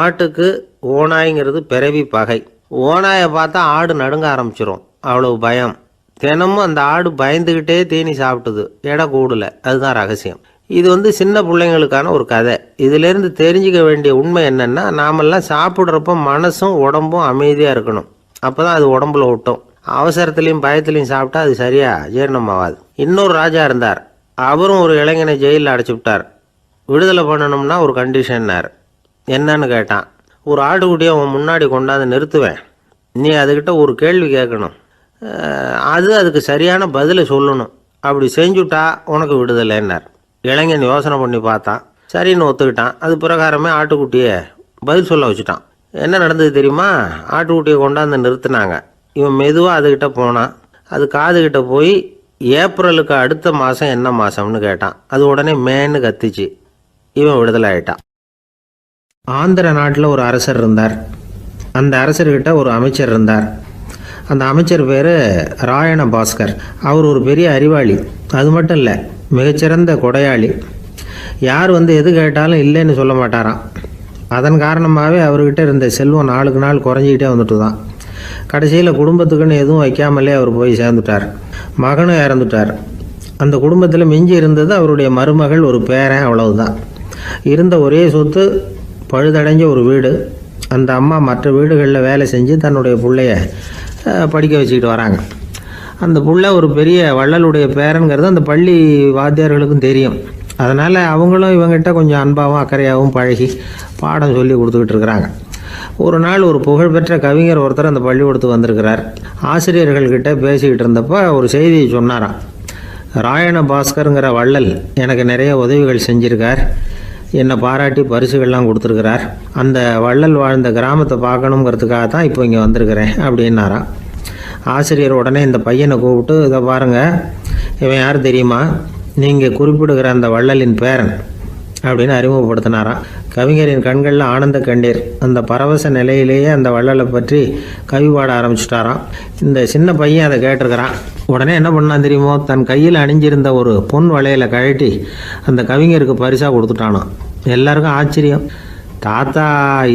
ஆட்டுக்கு ஓநாய்ங்கிறது பிறவி பகை. ஓநாயை பார்த்தா ஆடு நடுங்க ஆரம்பிச்சிரும், அவ்வளவு பயம். தினமும் அந்த ஆடு பயந்துக்கிட்டே தீனி சாப்பிட்டுது, எடை கூடல. அதுதான் ரகசியம். இது வந்து சின்ன பிள்ளைங்களுக்கான ஒரு கதை. இதிலேருந்து தெரிஞ்சிக்க வேண்டிய உண்மை என்னென்னா, நாமெல்லாம் சாப்பிட்றப்ப மனசும் உடம்பும் அமைதியாக இருக்கணும். அப்போ தான் அது உடம்புல ஒட்டும். அவசரத்துலேயும் பயத்துலையும் சாப்பிட்டா அது சரியாக ஜீரணமாகாது. இன்னொரு ராஜா இருந்தார். அவரும் ஒரு இளைஞனை ஜெயிலில் அடைச்சி விட்டார். விடுதலை பண்ணணும்னா ஒரு கண்டிஷன்னார். என்னன்னு கேட்டான். ஒரு ஆட்டுக்குட்டியை அவன் முன்னாடி கொண்டாந்து நிறுத்துவேன், நீ அதுக்கிட்ட ஒரு கேள்வி கேட்கணும், அதுக்கு சரியான பதிலை சொல்லணும். அப்படி செஞ்சுட்டா உனக்கு விடுதலைன்னார். இளைஞன் யோசனை பண்ணி பார்த்தான். சரின்னு ஒத்துக்கிட்டான். அது பிரகாரமே ஆட்டுக்குட்டியை பதில் சொல்ல வச்சுட்டான். என்ன நடந்தது தெரியுமா? ஆட்டுக்குட்டியை கொண்டாந்து நிறுத்தினாங்க. இவன் மெதுவாக அதுக்கிட்ட போனான். அது காதுகிட்ட போய் ஏப்ரலுக்கு அடுத்த மாதம் என்ன மாதம்னு கேட்டான். அது உடனே மேன்னு கத்திச்சு. இவன் விடுதலை ஆயிட்டான். ஆந்திர நாட்டில் ஒரு அரசர் இருந்தார். அந்த அரசர்கிட்ட ஒரு அமைச்சர் இருந்தார். அந்த அமைச்சர் பேர் ராயண பாஸ்கர். அவர் ஒரு பெரிய அறிவாளி. அது மட்டும் இல்லை, மிகச்சிறந்த கொடையாளி. யார் வந்து எது கேட்டாலும் இல்லைன்னு சொல்ல மாட்டாராம். அதன் காரணமாகவே அவர்கிட்ட இருந்த செல்வம் நாளுக்கு நாள் குறைஞ்சிக்கிட்டே வந்துட்டு தான். கடைசியில் குடும்பத்துக்குன்னு எதுவும் வைக்காமலே அவர் போய் சேர்ந்துட்டார். மகனும் இறந்துட்டார். அந்த குடும்பத்தில் மிஞ்சி இருந்தது அவருடைய மருமகள், ஒரு பேரன், அவ்வளவுதான். இருந்த ஒரே சொத்து பழுதடைஞ்ச ஒரு வீடு. அந்த அம்மா மற்ற வீடுகளில் வேலை செஞ்சு தன்னுடைய பிள்ளைய படிக்க வச்சுக்கிட்டு வராங்க. அந்த புள்ள ஒரு பெரிய வள்ளலுடைய பேரன்கிறது அந்த பள்ளி வாத்தியார்களுக்கும் தெரியும். அதனால் அவங்களும் இவங்ககிட்ட கொஞ்சம் அன்பாகவும் அக்கறையாகவும் பழகி பாடம் சொல்லி கொடுத்துக்கிட்டு இருக்கிறாங்க. ஒரு நாள் ஒரு புகழ்பெற்ற கவிஞர் ஒருத்தர் அந்த பள்ளிக்கூடத்துக்கு வந்திருக்கிறார். ஆசிரியர்கள்கிட்ட பேசிக்கிட்டு இருந்தப்போ ஒரு செய்தியை சொன்னாராம். ராயண பாஸ்கருங்கிற வள்ளல் எனக்கு நிறைய உதவிகள் செஞ்சுருக்கார், என்னை பாராட்டி பரிசுகள்லாம் கொடுத்துருக்கிறார். அந்த வள்ளல் வாழ்ந்த கிராமத்தை பார்க்கணுங்கிறதுக்காக தான் இப்போ இங்கே வந்திருக்கிறேன் அப்படின்னாராம். ஆசிரியர் உடனே இந்த பையனை கூப்பிட்டு, இதை பாருங்கள், இவன் யார் தெரியுமா? நீங்கள் குறிப்பிடுகிற அந்த வள்ளலின் பேரன் அப்படின்னு அறிமுகப்படுத்தினாராம். கவிஞரின் கண்களில் ஆனந்த கண்ணீர். அந்த பரவச நிலையிலேயே அந்த வள்ளலை பற்றி கவி பாட ஆரம்பிச்சிட்டாராம். இந்த சின்ன பையன் அதை கேட்டிருக்கிறான். உடனே என்ன பண்ணான் தெரியுமோ? தன் கையில் அணிஞ்சிருந்த ஒரு பொன் வளையலை கழட்டி அந்த கவிஞருக்கு பரிசாக கொடுத்துட்டானோ. எல்லாருக்கும் ஆச்சரியம். தாத்தா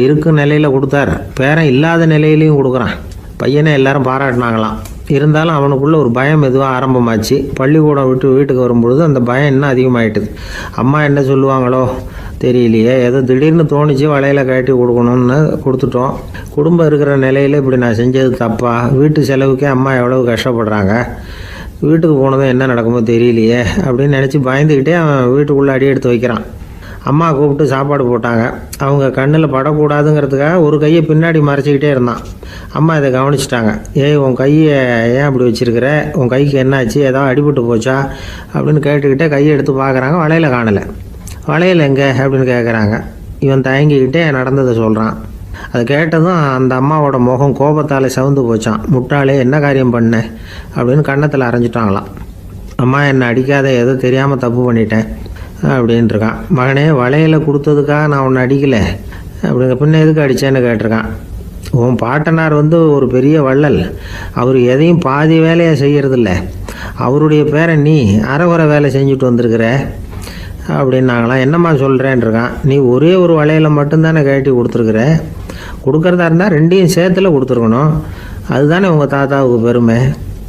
இருக்கும் நிலையில் கொடுத்தார், பேரன் இல்லாத நிலையிலையும் கொடுக்குறான். பையனை எல்லாரும் பாராட்டினாங்களாம். இருந்தாலும் அவனுக்குள்ள ஒரு பயம் எதுவாக ஆரம்பமாச்சு. பள்ளிக்கூடம் விட்டு வீட்டுக்கு வரும்பொழுது அந்த பயம் இன்னும் அதிகமாகிட்டுது. அம்மா என்ன சொல்லுவாங்களோ தெரியலையே, ஏதோ திடீர்னு தோணிச்சு வளையல கட்டி கொடுக்கணும்னு கொடுத்துட்டோம். குடும்பம் இருக்கிற நிலையில் இப்படி நான் செஞ்சது தப்பா? வீட்டு செலவுக்கே அம்மா எவ்வளவு கஷ்டப்படுறாங்க. வீட்டுக்கு போனதும் என்ன நடக்குமோ தெரியலையே அப்படின்னு நினச்சி பயந்துக்கிட்டே அவன் வீட்டுக்குள்ளே அடி எடுத்து வைக்கிறான். அம்மா கூப்பிட்டு சாப்பாடு போட்டாங்க. அவங்க கண்ணில் படக்கூடாதுங்கிறதுக்காக ஒரு கையை பின்னாடி மறைச்சிக்கிட்டே இருந்தான். அம்மா இதை கவனிச்சிட்டாங்க. ஏய், உன் கையை ஏன் அப்படி வச்சிருக்கிற? உன் கைக்கு என்னாச்சு? ஏதாவது அடிபட்டு போச்சா அப்படின்னு கேட்டுக்கிட்டே கையை எடுத்து பார்க்குறாங்க. வளையல காணலை. வளையல் எங்கே அப்படின்னு கேட்குறாங்க. இவன் தயங்கிக்கிட்டே நடந்ததை சொல்கிறான். அதை கேட்டதும் அந்த அம்மாவோட முகம் கோபத்தால் சவுந்து போச்சான். முட்டாளே, என்ன காரியம் பண்ண அப்படின்னு கன்னத்தில் அரைஞ்சிட்டாங்களாம். அம்மா, என்னை அடிக்காத, ஏதோ தெரியாமல் தப்பு பண்ணிட்டேன் அப்படின்ட்டுருக்கான். மகனே, வளையலை கொடுத்ததுக்காக நான் உன்னை அடிக்கலை அப்படிங்க, பின்ன எதுக்கு அடித்தேன்னு கேட்டிருக்கான். உன் பாட்டனார் ஒரு பெரிய வள்ளல். அவர் எதையும் பாதி வேலையை செய்கிறதில்ல. அவருடைய பேரை நீ அரைகுறை வேலை செஞ்சுட்டு வந்திருக்கிற அப்படின்னாங்களாம். என்னம்மா சொல்கிறேன்ருக்கான். நீ ஒரே ஒரு வளையலை மட்டும்தானே கட்டி கொடுத்துருக்குற. கொடுக்குறதா இருந்தால் ரெண்டையும் சேர்த்துல கொடுத்துருக்கணும். அதுதானே உங்கள் தாத்தாவுக்கு பெருமை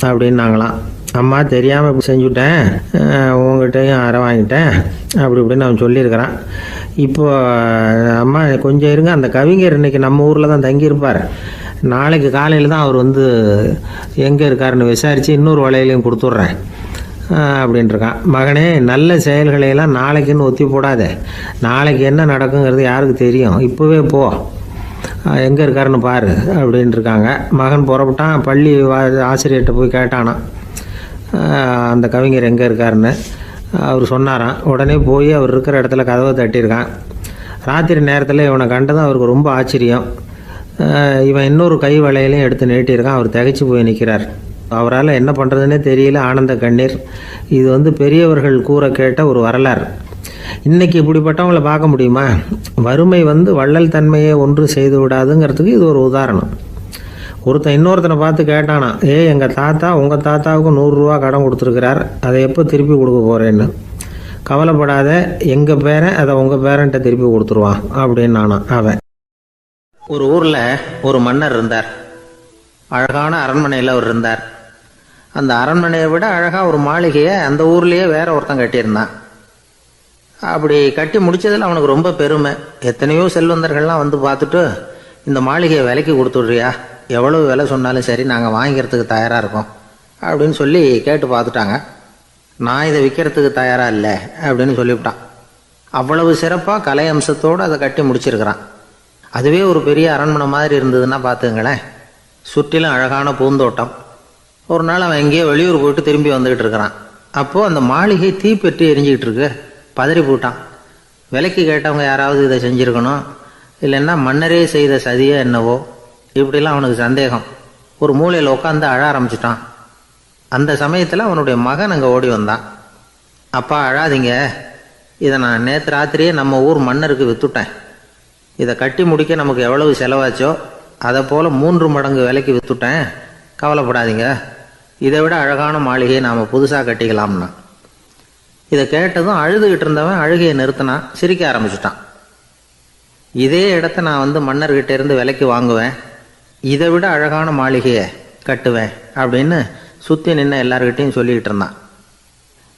அப்படின்னாங்களாம். அம்மா, தெரியாமல் இப்படி செஞ்சுட்டேன், உங்கள்கிட்டையும் அரை வாங்கிட்டேன் அப்படி இப்படின்னு அவன் சொல்லியிருக்கிறான். இப்போ அம்மா கொஞ்சம் இருங்க, அந்த கவிஞர் இன்றைக்கி நம்ம ஊரில் தான் தங்கியிருப்பார். நாளைக்கு காலையில் தான் அவர் எங்கே இருக்காருன்னு விசாரித்து இன்னொரு வளையலையும் கொடுத்துட்றேன் அப்படின்ட்டுருக்கான். மகனே, நல்ல செயல்களையெல்லாம் நாளைக்குன்னு ஒத்தி போடாத. நாளைக்கு என்ன நடக்குங்கிறது யாருக்கு தெரியும்? இப்போவே போ, எங்கே இருக்காருன்னு பாரு அப்படின்ட்டுருக்காங்க. மகன் புறப்பட்டான். பள்ளி ஆசிரியர்கிட்ட போய் கேட்டானா அந்த கவிஞர் எங்கே இருக்காருன்னு. அவர் சொன்னாராம். உடனே போய் அவர் இருக்கிற இடத்துல கதவை தட்டியிருக்கான். ராத்திரி நேரத்தில் இவனை கண்டதும் அவருக்கு ரொம்ப ஆச்சரியம். இவன் இன்னொரு கை வளையலையும் எடுத்து நீட்டியிருக்கான். அவர் திகைச்சு போய் நிற்கிறார். அவரால் என்ன பண்ணுறதுன்னே தெரியல. ஆனந்த கண்ணீர். இது பெரியவர்கள் கூற கேட்ட ஒரு வரலாறு. இன்றைக்கி இப்படிப்பட்டவங்களை பார்க்க முடியுமா? வறுமை வள்ளல் தன்மையை ஒன்று செய்து விடாதுங்கிறதுக்கு இது ஒரு உதாரணம். ஒருத்தன் இன்னொருத்தனை பார்த்து கேட்டானா, எங்கள் தாத்தா உங்கள் தாத்தாவுக்கு 100 ரூபா கடன் கொடுத்துருக்கிறார், அதை எப்போ திருப்பி கொடுக்க போகிறேன்னு. கவலைப்படாத, எங்கள் பேரன் அதை உங்கள் பேரன்ட்ட திருப்பி கொடுத்துருவான் அப்படின்னு அவன். ஒரு ஊரில் ஒரு மன்னர் இருந்தார். அழகான அரண்மனையில் அவர் இருந்தார். அந்த அரண்மனையை விட அழகாக ஒரு மாளிகையை அந்த ஊர்லேயே வேற ஒருத்தன் கட்டியிருந்தான். அப்படி கட்டி முடித்ததில் அவனுக்கு ரொம்ப பெருமை. எத்தனையோ செல்வந்தர்கள்லாம் பார்த்துட்டு, இந்த மாளிகையை விலைக்கு கொடுத்துட்றியா, எவ்வளவு விலை சொன்னாலும் சரி, நாங்கள் வாங்கிக்கிறதுக்கு தயாராக இருக்கோம் அப்படின்னு சொல்லி கேட்டு பார்த்துட்டாங்க. நான் இதை விற்கிறதுக்கு தயாராக இல்லை அப்படின்னு சொல்லிவிட்டான். அவ்வளவு சிறப்பாக கலை அம்சத்தோடு அதை கட்டி முடிச்சிருக்கிறான். அதுவே ஒரு பெரிய அரண்மனை மாதிரி இருந்ததுன்னா பார்த்துங்களேன். சுற்றிலும் அழகான பூந்தோட்டம். ஒரு நாள் அவன் எங்கேயோ வெளியூர் போயிட்டு திரும்பி வந்துக்கிட்டு இருக்கிறான். அப்போது அந்த மாளிகை தீப்பெட்டி எரிஞ்சிக்கிட்டு இருக்கு. பதறி போட்டான். விலைக்கு கேட்டவங்க யாராவது இதை செஞ்சுருக்கணும், இல்லைன்னா மன்னரே செய்த சதியோ என்னவோ, இப்படிலாம் அவனுக்கு சந்தேகம். ஒரு மூலையில் உட்காந்து அழ ஆரம்பிச்சிட்டான். அந்த சமயத்தில் அவனுடைய மகன் அங்கே ஓடி வந்தான். அப்பா, அழாதீங்க, இதை நான் நேற்று ராத்திரியே நம்ம ஊர் மன்னருக்கு விற்றுட்டேன். இதை கட்டி முடிக்க நமக்கு எவ்வளவு செலவாச்சோ அதை போல் 3 மடங்கு விலைக்கு விற்றுட்டேன். கவலைப்படாதீங்க, இதை விட அழகான மாளிகையை நாம் புதுசாக கட்டிக்கலாம்னா. இதை கேட்டதும் அழுதுகிட்டு இருந்தவன் அழுகையை நிறுத்தினான். சிரிக்க ஆரம்பிச்சிட்டான். இதே இடத்த நான் மன்னர்கிட்ட இருந்து விலைக்கு வாங்குவேன், இதை விட அழகான மாளிகையை கட்டுவேன் அப்படின்னு சுற்றி நின்று எல்லார்கிட்டையும் சொல்லிக்கிட்டு இருந்தான்.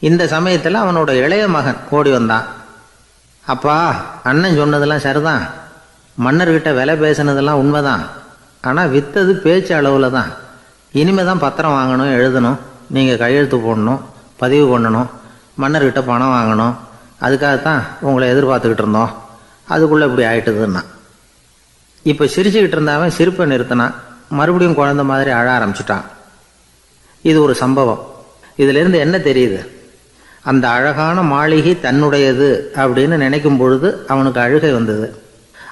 இந்த சமயத்தில் அவனோட இளைய மகன் ஓடி வந்தான். அப்பா, அண்ணன் சொன்னதெல்லாம் சரிதான், மன்னர்கிட்ட விலை பேசினதெல்லாம் உண்மைதான், ஆனால் விற்றது பேச்சு அளவில் தான். இனிமே தான் பத்திரம் வாங்கணும், எழுதணும், நீங்கள் கையெழுத்து போடணும், பதிவு பண்ணணும், மன்னர்கிட்ட பணம் வாங்கணும். அதுக்காகத்தான் உங்களை எதிர்பார்த்துக்கிட்டு இருந்தோம். அதுக்குள்ளே இப்படி ஆயிட்டுதுன்னா. இப்போ சிரிச்சுக்கிட்டு இருந்தாவன் சிரிப்பை நிறுத்தினான். மறுபடியும் குழந்தை மாதிரி அழ ஆரம்பிச்சிட்டான். இது ஒரு சம்பவம். இதிலிருந்து என்ன தெரியுது? அந்த அழகான மாளிகை தன்னுடையது அப்படின்னு நினைக்கும் பொழுது அவனுக்கு அழுகை வந்தது.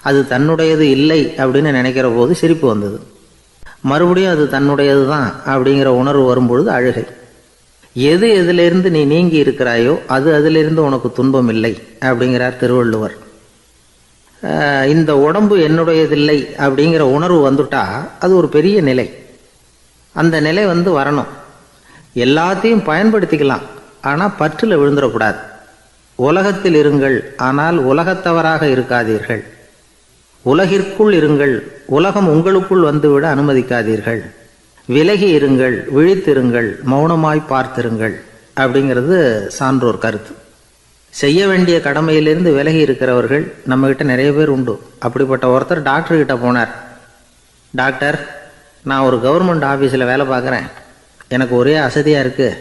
அது தன்னுடையது இல்லை அப்படின்னு நினைக்கிற போது சிரிப்பு வந்தது. மறுபடியும் அது தன்னுடையது தான் அப்படிங்கிற உணர்வு வரும்பொழுது அழுகை. எது எதிலிருந்து நீ நீங்கி இருக்கிறாயோ அது அதிலிருந்து உனக்கு துன்பம் இல்லை அப்படிங்கிறார் திருவள்ளுவர். இந்த உடம்பு என்னுடையதில்லை அப்படிங்கிற உணர்வு வந்துட்டா அது ஒரு பெரிய நிலை. அந்த நிலை வரணும். எல்லாத்தையும் பயன்படுத்திக்கலாம், ஆனால் பற்றில் விழுந்துடக்கூடாது. உலகத்தில் இருங்கள், ஆனால் உலகத்தவராக இருக்காதீர்கள். உலகிற்குள் இருங்கள், உலகம் உங்களுக்குள் வந்துவிட அனுமதிக்காதீர்கள். விலகி இருங்கள், விழித்திருங்கள், மௌனமாய் பார்த்திருங்கள் அப்படிங்கிறது சான்றோர் கருத்து. செய்ய வேண்டிய கடமையிலிருந்து விலகி இருக்கிறவர்கள் நம்மகிட்ட நிறைய பேர் உண்டு. அப்படிப்பட்ட ஒருத்தர் டாக்டர்கிட்ட போனார். டாக்டர், நான் ஒரு கவர்மெண்ட் ஆஃபீஸில் வேலை பார்க்குறேன். எனக்கு ஒரே அசதியாக இருக்குது,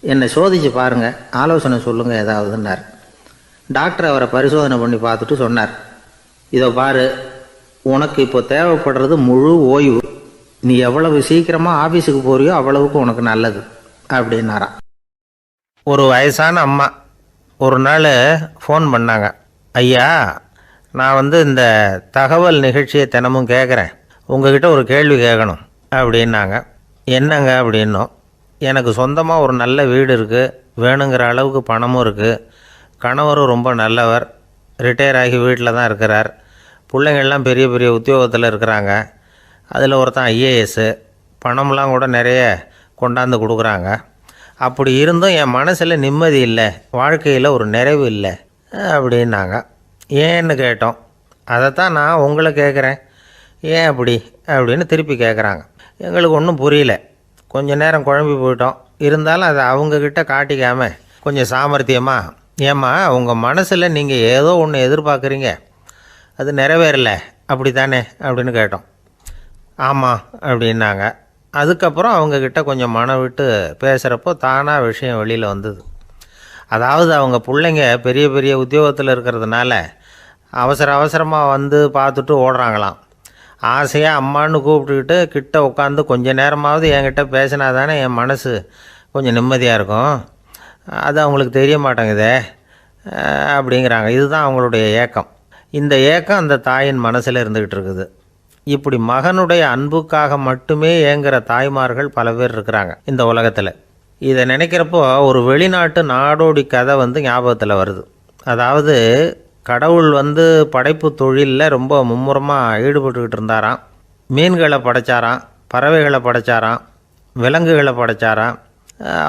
என்னை சோதிச்சு பாருங்கள், ஆலோசனை சொல்லுங்கள் ஏதாவதுன்னார். டாக்டர் அவரை பரிசோதனை பண்ணி பார்த்துட்டு சொன்னார், இதோ பாரு, உனக்கு இப்போ தேவைப்படுறது முழு ஓய்வு. நீ எவ்வளவு சீக்கிரமாக ஆஃபீஸுக்கு போறியோ அவ்வளவுக்கு உனக்கு நல்லது அப்படின்னாராம். ஒரு வயசான அம்மா ஒரு நாள் ஃபோன் பண்ணாங்க. ஐயா, நான் இந்த தகவல் நிகழ்ச்சியை தினமும் கேட்குறேன், உங்ககிட்ட ஒரு கேள்வி கேட்கணும் அப்படின்னாங்க. என்னங்க அப்படின்னோம். எனக்கு சொந்தமாக ஒரு நல்ல வீடு இருக்குது, வேணுங்கிற அளவுக்கு பணமும் இருக்குது, கணவரும் ரொம்ப நல்லவர், ரிட்டையர் ஆகி வீட்டில் தான் இருக்கிறார், பிள்ளைங்கள்லாம் பெரிய பெரிய உத்தியோகத்தில் இருக்கிறாங்க, அதில் ஒருத்தன் ஐஏஎஸ்ஸு, பணம்லாம் கூட நிறைய கொண்டாந்து கொடுக்குறாங்க. அப்படி இருந்தும் என் மனசில் நிம்மதி இல்லை, வாழ்க்கையில் ஒரு நிறைவு இல்லை அப்படின்னாங்க. ஏன்னு கேட்டோம். அதைத்தான் நான் உங்களை கேட்குறேன், ஏன் அப்படி அப்படின்னு திருப்பி கேட்குறாங்க. எங்களுக்கு ஒன்றும் புரியல, கொஞ்சம் நேரம் குழம்பி போயிட்டோம். இருந்தாலும் அதை அவங்கக்கிட்ட காட்டிக்காமல் கொஞ்சம் சாமர்த்தியமாக, ஏம்மா உங்கள் மனசில் நீங்கள் ஏதோ ஒன்று எதிர்பார்க்குறீங்க, அது நிறைவேறலை அப்படி தானே அப்படின்னு கேட்டோம். ஆமாம் அப்படின்னாங்க. அதுக்கப்புறம் அவங்கக்கிட்ட கொஞ்சம் மனம் விட்டு பேசுகிறப்போ தானாக விஷயம் வெளியில் வந்தது. அதாவது அவங்க பிள்ளைங்க பெரிய பெரிய உத்தியோகத்தில் இருக்கிறதுனால அவசரமாக வந்து பார்த்துட்டு ஓடுறாங்களாம். ஆசையாக அம்மான்னு கூப்பிட்டுக்கிட்டு கிட்ட உட்காந்து கொஞ்சம் நேரமாவது என்கிட்ட பேசினா தானே என் மனசு கொஞ்சம் நிம்மதியாக இருக்கும், அது அவங்களுக்கு தெரிய மாட்டேங்குதே அப்படிங்கிறாங்க. இதுதான் அவங்களுடைய ஏக்கம். இந்த ஏக்கம் அந்த தாயின் மனசில் இருந்துக்கிட்டு இருக்குது. இப்படி மகனுடைய அன்புக்காக மட்டுமே ஏங்குகிற தாய்மார்கள் பல பேர் இருக்கிறாங்க இந்த உலகத்தில். இதை நினைக்கிறப்போ ஒரு வெளிநாட்டு நாடோடி கதை ஞாபகத்தில் வருது. அதாவது கடவுள் படைப்பு தொழிலில் ரொம்ப மும்முரமாக ஈடுபட்டுக்கிட்டு இருந்தாராம். மீன்களை படைச்சாராம், பறவைகளை படைச்சாராம், விலங்குகளை படைச்சாராம்.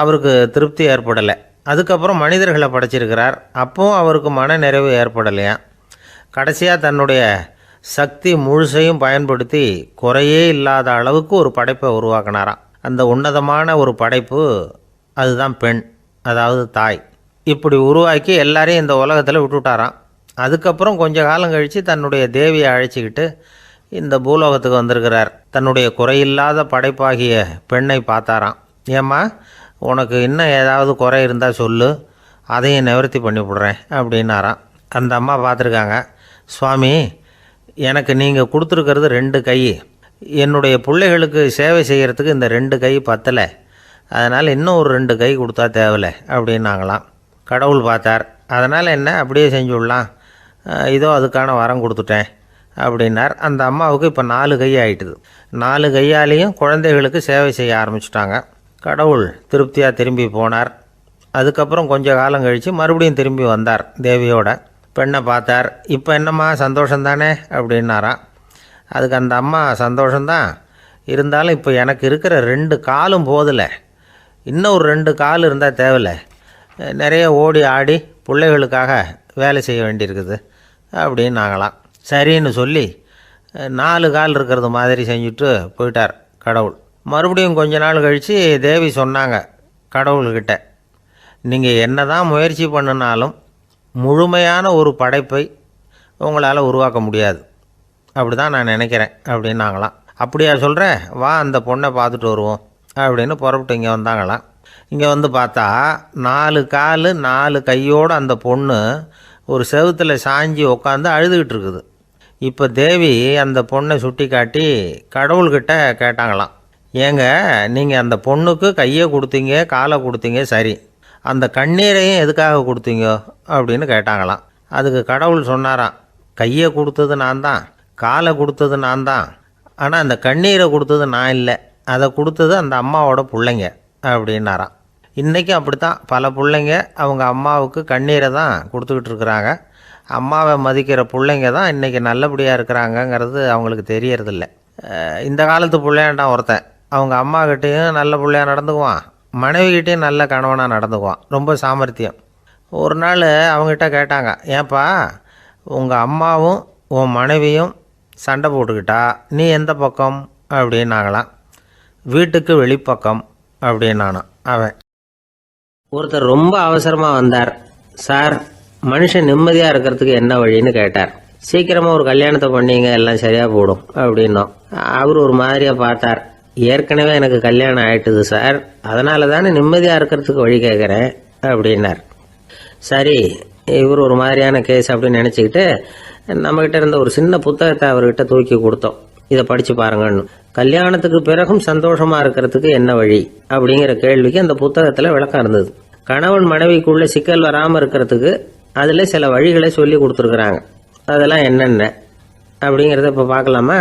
அவருக்கு திருப்தி ஏற்படலை. அதுக்கப்புறம் மனிதர்களை படைச்சிருக்கிறார். அப்போவும் அவருக்கு மன நிறைவு ஏற்படலையாம். கடைசியாக தன்னுடைய சக்தி முழுசையும் பயன்படுத்தி குறையே இல்லாத அளவுக்கு ஒரு படைப்பை உருவாக்கினாராம். அந்த உன்னதமான ஒரு படைப்பு அதுதான் பெண், அதாவது தாய். இப்படி உருவாக்கி எல்லாரையும் இந்த உலகத்தில் விட்டுவிட்டாராம். அதுக்கப்புறம் கொஞ்ச காலம் கழித்து தன்னுடைய தேவியை அழைச்சிக்கிட்டு இந்த பூலோகத்துக்கு வந்திருக்கிறார். தன்னுடைய குறையில்லாத படைப்பாகிய பெண்ணை பார்த்தாராம். ஏம்மா, உனக்கு இன்னும் ஏதாவது குறை இருந்தால் சொல்லு, அதையும் நிவர்த்தி பண்ணி விடுறேன் அப்படின்னாராம். அந்த அம்மா பார்த்துருக்காங்க. சுவாமி, எனக்கு நீங்கள் கொடுத்துருக்கிறது 2 கை, என்னுடைய பிள்ளைகளுக்கு சேவை செய்கிறதுக்கு இந்த 2 கை பத்தலை, அதனால் இன்னும் ஒரு 2 கை கொடுத்தா தேவலை அப்படின்னாங்களாம். கடவுள் பார்த்தார். அதனால் என்ன, அப்படியே செஞ்சு விடலாம், இதோ அதுக்கான வரம் கொடுத்துட்டேன் அப்படின்னார். அந்த அம்மாவுக்கு இப்போ 4 கை ஆகிட்டுது. 4 கையாலேயும் குழந்தைகளுக்கு சேவை செய்ய ஆரம்பிச்சிட்டாங்க. கடவுள் திருப்தியாக திரும்பி போனார். அதுக்கப்புறம் கொஞ்சம் காலம் கழித்து மறுபடியும் திரும்பி வந்தார் தேவியோட. பெண்ணை பார்த்தார். இப்போ என்னம்மா சந்தோஷந்தானே அப்படின்னாராம். அதுக்கு அந்த அம்மா, சந்தோஷந்தான், இருந்தாலும் இப்போ எனக்கு இருக்கிற 2 காலும் போதில்லை, இன்னும் ஒரு 2 கால் இருந்தால் தேவையில்லை, நிறைய ஓடி ஆடி பிள்ளைகளுக்காக வேலை செய்ய வேண்டியிருக்குது அப்படின்னாங்களாம். சரின்னு சொல்லி 4 கால் இருக்கிறது மாதிரி செஞ்சுட்டு போயிட்டார் கடவுள். மறுபடியும் கொஞ்ச நாள் கழித்து தேவி சொன்னாங்க கடவுள்கிட்ட, நீங்கள் என்ன தான் முயற்சி பண்ணினாலும் முழுமையான ஒரு படைப்பை உங்களால் உருவாக்க முடியாது, அப்படி தான் நான் நினைக்கிறேன் அப்படின்னாங்களாம். அப்படியா சொல்கிறேன், வா அந்த பொண்ணை பார்த்துட்டு வருவோம் அப்படின்னு புறப்பட்டு இங்கே வந்தாங்களாம். இங்கே பார்த்தா 4 கால் 4 கையோடு அந்த பொண்ணு ஒரு செவுத்தில் சாஞ்சி உட்காந்து அழுதுகிட்டு இருக்குது. இப்போ தேவி அந்த பொண்ணை சுட்டி காட்டி கடவுள்கிட்ட கேட்டாங்களாம், ஏங்க நீங்கள் அந்த பொண்ணுக்கு கையை கொடுத்தீங்க, காலை கொடுத்தீங்க, சரி, அந்த கண்ணீரையும் எதுக்காக கொடுத்தீங்க அப்படின்னு கேட்டாங்களாம். அதுக்கு கடவுள் சொன்னாராம், கையை கொடுத்தது நான் தான், காலை கொடுத்தது நான் தான், ஆனால் அந்த கண்ணீரை கொடுத்தது நான் இல்லை, அதை கொடுத்தது அந்த அம்மாவோட பிள்ளைங்க அப்படின்னாராம். இன்றைக்கும் அப்படித்தான் பல பிள்ளைங்க அவங்க அம்மாவுக்கு கண்ணீரை தான் கொடுத்துக்கிட்டு இருக்கிறாங்க. அம்மாவை மதிக்கிற பிள்ளைங்க தான் இன்றைக்கி நல்லபடியாக இருக்கிறாங்கங்கிறது அவங்களுக்கு தெரியறதில்ல. இந்த காலத்து பிள்ளையாண்டான் ஒருத்தன் அவங்க அம்மாக்கிட்டேயும் நல்ல பிள்ளையாக நடந்துக்குவான், மனைவிக்கிட்டேயும் நல்ல கணவனாக நடந்துக்குவான், ரொம்ப சாமர்த்தியம். ஒரு நாள் அவங்ககிட்ட கேட்டாங்க, ஏன்பா உங்கள் அம்மாவும் உன் மனைவியும் சண்டை போட்டுக்கிட்டா நீ எந்த பக்கம் அப்படின்னாங்களாம். வீட்டுக்கு வெளிப்பக்கம் அப்படின்னானான் அவன். ஒருத்தர் ரொம்ப அவசரமாக வந்தார். சார், மனுஷன் நிம்மதியாக இருக்கிறதுக்கு என்ன வழின்னு கேட்டார். சீக்கிரமாக ஒரு கல்யாணத்தை பண்ணிங்க, எல்லாம் சரியாக போடும் அப்படின்னோம். அவர் ஒரு மாதிரியாக பார்த்தார். ஏற்கனவே எனக்கு கல்யாணம் ஆயிட்டுது சார், அதனால தானே நிம்மதியாக இருக்கிறதுக்கு வழி கேட்குறேன் அப்படின்னார். சரி, இவர் ஒரு மாதிரியான கேஸ் அப்படின்னு நினச்சிக்கிட்டு நம்மகிட்ட இருந்த ஒரு சின்ன புத்தகத்தை அவர்கிட்ட தூக்கி கொடுத்தோம். இதை படித்து பாருங்கன்னு. கல்யாணத்துக்கு பிறகும் சந்தோஷமாக இருக்கிறதுக்கு என்ன வழி அப்படிங்கிற கேள்விக்கு அந்த புத்தகத்தில் விளக்கம் இருந்தது. கணவன் மனைவிக்குள்ள சிக்கல் வராமல் இருக்கிறதுக்கு அதில் சில வழிகளை சொல்லி கொடுத்துருக்குறாங்க. அதெல்லாம் என்னென்ன அப்படிங்கிறத இப்போ பார்க்கலாமா?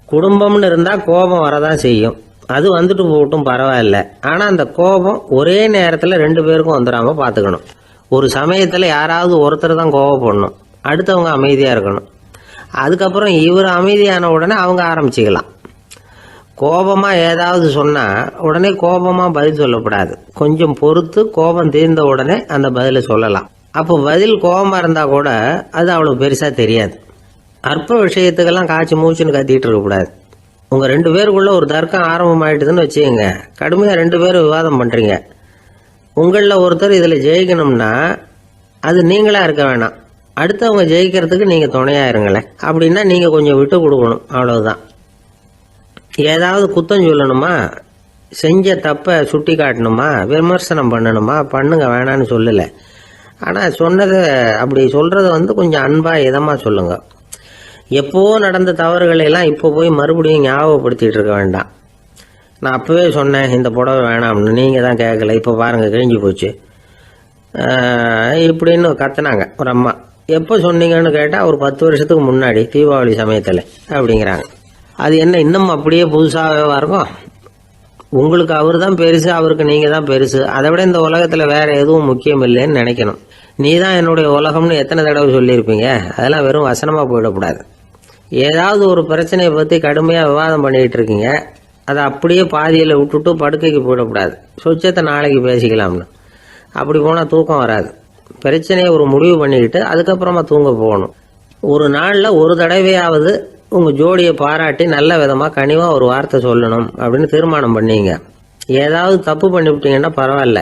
குடும்பம்னு இருந்தால் கோபம் வரதான் செய்யும். அது வந்துட்டு போகட்டும், பரவாயில்ல. ஆனால் அந்த கோபம் ஒரே நேரத்தில் 2 பேருக்கும் வந்துடாமல் பார்த்துக்கணும். ஒரு சமயத்தில் யாராவது ஒருத்தர் தான் கோபப்படணும், அடுத்தவங்க அமைதியாக இருக்கணும். அதுக்கப்புறம் இவர் அமைதியான உடனே அவங்க ஆரம்பிச்சிக்கலாம். கோபமாக ஏதாவது சொன்னால் உடனே கோபமாக பதில் சொல்லக்கூடாது. கொஞ்சம் பொறுத்து கோபம் தீர்ந்த உடனே அந்த பதிலை சொல்லலாம். அப்போ பதில் கோபமாக இருந்தால் கூட அது அவ்வளோ பெருசாக தெரியாது. அற்ப விஷயத்துக்கெல்லாம் காய்ச்சி மூச்சுன்னு கத்திட்டு இருக்கக்கூடாது. உங்கள் 2 பேருக்குள்ள ஒரு தர்க்கம் ஆரம்பமாயிட்டுதுன்னு வச்சுக்கோங்க. கடுமையாக 2 பேரும் விவாதம் பண்ணுறீங்க. உங்களில் ஒருத்தர் இதில் ஜெயிக்கணும்னா அது நீங்களாக இருக்க வேணாம், அடுத்தவங்க ஜெயிக்கிறதுக்கு நீங்கள் துணையாக இருங்களேன். அப்படின்னா நீங்கள் கொஞ்சம் விட்டு கொடுக்கணும், அவ்வளவுதான். ஏதாவது குத்தம் சொல்லணுமா, செஞ்ச தப்பை சுட்டி காட்டணுமா, விமர்சனம் பண்ணணுமா, பண்ணுங்க, வேணான்னு சொல்லலை. ஆனால் சொன்னதை அப்படி சொல்கிறத கொஞ்சம் அன்பாக இதமாக சொல்லுங்கள். எப்போ நடந்த தவறுகளை எல்லாம் இப்போ போய் மறுபடியும் ஞாபகப்படுத்திட்டு இருக்க வேண்டாம். நான் அப்போவே சொன்னேன் இந்த புடவை வேணாம்னு, நீங்கள் தான் கேட்கல, இப்போ பாருங்கள் கிழிஞ்சு போச்சு இப்படின்னு கத்துனாங்க ஒரு அம்மா. எப்போ சொன்னீங்கன்னு கேட்டால் ஒரு 10 வருஷத்துக்கு முன்னாடி தீபாவளி சமயத்தில் அப்படிங்கிறாங்க. அது என்ன இன்னும் அப்படியே புதுசாகவே இருக்கும்? உங்களுக்கு அவர் தான் பெருசு, அவருக்கு நீங்கள் தான் பெருசு. அதை விட இந்த உலகத்தில் வேறு எதுவும் முக்கியம் இல்லைன்னு நினைக்கணும். நீ தான் என்னுடைய உலகம்னு எத்தனை தடவை சொல்லியிருப்பீங்க? அதெல்லாம் வெறும் வசனமாக போயிடக்கூடாது. ஏதாவது ஒரு பிரச்சனையை பற்றி கடுமையாக விவாதம் பண்ணிக்கிட்டு இருக்கீங்க, அதை அப்படியே பாதியில் விட்டுட்டு படுக்கைக்கு போயிடக்கூடாது. சொச்சத்தை நாளைக்கு பேசிக்கலாம்னு. அப்படி போனால் தூக்கம் வராது. பிரச்சனையை ஒரு முடிவு பண்ணிக்கிட்டு அதுக்கப்புறமா தூங்க போகணும். ஒரு நாளில் ஒரு தடவையாவது உங்கள் ஜோடியை பாராட்டி நல்ல விதமாக கனிவாக ஒரு வார்த்தை சொல்லணும் அப்படின்னு தீர்மானம் பண்ணீங்க. ஏதாவது தப்பு பண்ணிவிட்டீங்கன்னா பரவாயில்ல,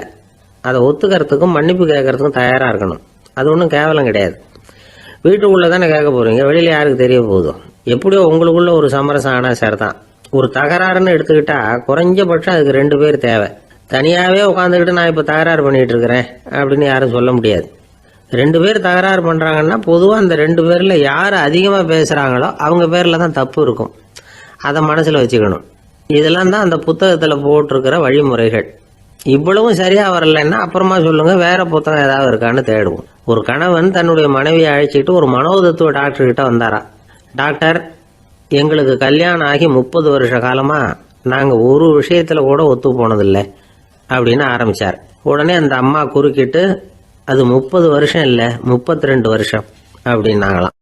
அதை ஒத்துக்கிறதுக்கும் மன்னிப்பு கேட்கறதுக்கும் தயாராக இருக்கணும். அது ஒன்றும் கேவலம் கிடையாது. வீட்டுக்குள்ளே தானே கேட்க போகிறீங்க, வெளியில் யாருக்கு தெரிய போதும்? எப்படியோ உங்களுக்குள்ள ஒரு சமரசம் ஆனால் சார் தான். ஒரு தகராறுன்னு எடுத்துக்கிட்டா குறைஞ்சபட்சம் அதுக்கு 2 பேர் தேவை. தனியாகவே உட்காந்துக்கிட்டு நான் இப்போ தகராறு பண்ணிகிட்டு இருக்கிறேன் அப்படின்னு யாரும் சொல்ல முடியாது. 2 பேர் தகராறு பண்ணுறாங்கன்னா பொதுவாக அந்த 2 பேரில் யார் அதிகமாக பேசுகிறாங்களோ அவங்க பேரில் தான் தப்பு இருக்கும். அதை மனசில் வச்சுக்கணும். இதெல்லாம் தான் அந்த புத்தகத்தில் போட்டிருக்கிற வழிமுறைகள். இவ்வளவும் சரியாக வரலைன்னா அப்புறமா சொல்லுங்கள், வேறு புத்தகம் ஏதாவது இருக்கான்னு தேடுவோம். ஒரு கணவன் தன்னுடைய மனைவியை அழைச்சிட்டு ஒரு மனோதத்துவ டாக்டர்கிட்ட வந்தாரா. டாக்டர், எங்களுக்கு கல்யாணம் ஆகி 30 வருஷ காலமாக நாங்கள் ஒரு விஷயத்தில் கூட ஒத்து போனதில்லை அப்படின்னு ஆரம்பித்தார். உடனே அந்த அம்மா குறுக்கிட்டு, அது 30 வருஷம் இல்லை 32 வருஷம் அப்படின்னாங்களாம்.